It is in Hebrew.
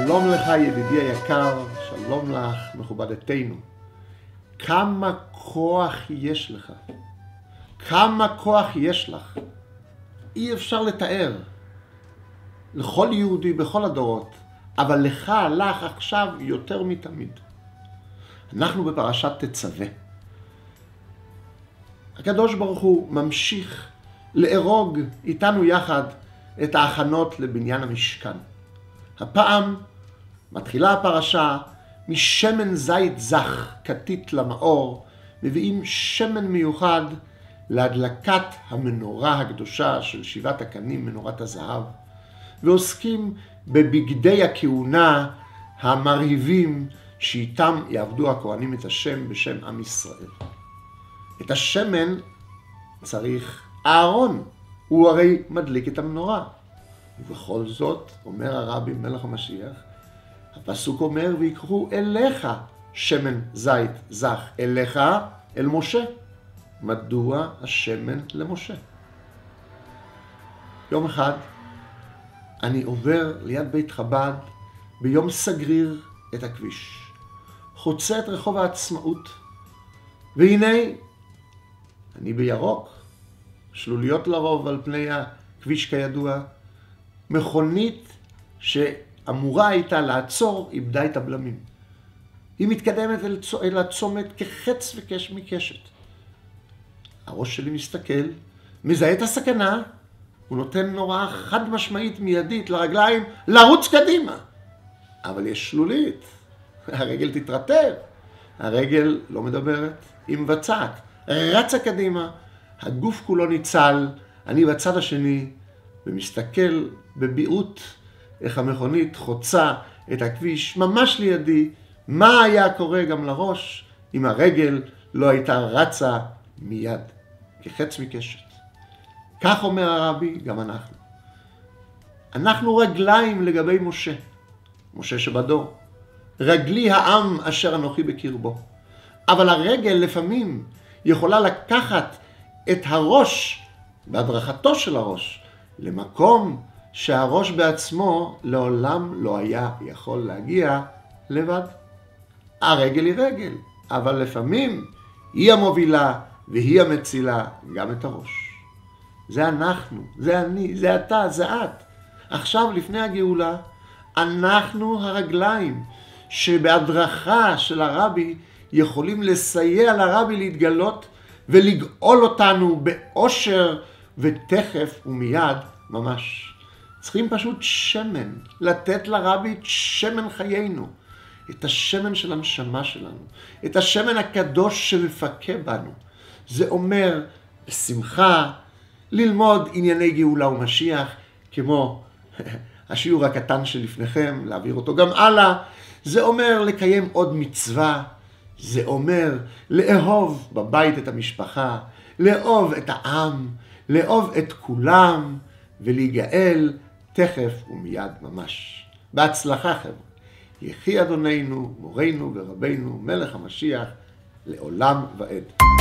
שלום לך ידידי היקר, שלום לך מכובדתנו. כמה כוח יש לך, כמה כוח יש לך, אי אפשר לתאר. לכל יהודי בכל הדורות, אבל לך עכשיו יותר מתמיד. אנחנו בפרשת תצווה. הקדוש ברוך הוא ממשיך לארוג איתנו יחד את ההכנות לבניין המשכן. הפעם מתחילה הפרשה משמן זית זך, כתית למאור, מביאים שמן מיוחד להדלקת המנורה הקדושה של 7 הקנים, מנורת הזהב, ועוסקים בבגדי הכהונה המרהיבים שאיתם יעבדו הכהנים את השם בשם עם ישראל. את השמן צריך אהרון, הוא הרי מדליק את המנורה. ובכל זאת, אומר הרבי מלך המשיח, הפסוק אומר, ויקחו אליך שמן זית זך, אליך אל משה. מדוע השמן למשה? יום אחד אני עובר ליד בית חב"ד ביום סגריר את הכביש. חוצה את רחוב העצמאות, והנה אני בירוק, שלוליות לרוב על פני הכביש כידוע, מכונית שאמורה הייתה לעצור, איבדה את הבלמים. היא מתקדמת אל הצומת כחץ וקש מקשת. הראש שלי מסתכל, מזהה את הסכנה, הוא נותן נוראה חד משמעית מיידית לרגליים לרוץ קדימה. אבל יש שלולית, הרגל תתרטב, הרגל לא מדברת, היא מבצעת, רצה קדימה, הגוף כולו ניצל, אני בצד השני, ומסתכל בביעות איך המכונית חוצה את הכביש ממש לידי. מה היה קורה גם לראש אם הרגל לא הייתה רצה מיד, כחץ מקשת. כך אומר הרבי, גם אנחנו. אנחנו רגליים לגבי משה, משה שבדור. רגלי העם אשר אנוכי בקרבו. אבל הרגל לפעמים יכולה לקחת את הראש, בהדרכתו של הראש, למקום שהראש בעצמו לעולם לא היה יכול להגיע לבד. הרגל היא רגל, אבל לפעמים היא המובילה והיא המצילה גם את הראש. זה אנחנו, זה אני, זה אתה, זה את. עכשיו לפני הגאולה, אנחנו הרגליים שבהדרכה של הרבי יכולים לסייע לרבי להתגלות ולגאול אותנו באושר ותכף ומיד ממש. צריכים פשוט שמן, לתת לרבי את שמן חיינו, את השמן של הנשמה שלנו, את השמן הקדוש שמפקה בנו. זה אומר בשמחה ללמוד ענייני גאולה ומשיח, כמו השיעור הקטן שלפניכם, להעביר אותו גם הלאה. זה אומר לקיים עוד מצווה, זה אומר לאהוב בבית את המשפחה, לאהוב את העם, לאהוב את כולם, ולהיגאל תכף ומיד ממש. בהצלחה חבר'ה. יחי אדוננו, מורנו ורבנו, מלך המשיח, לעולם ועד.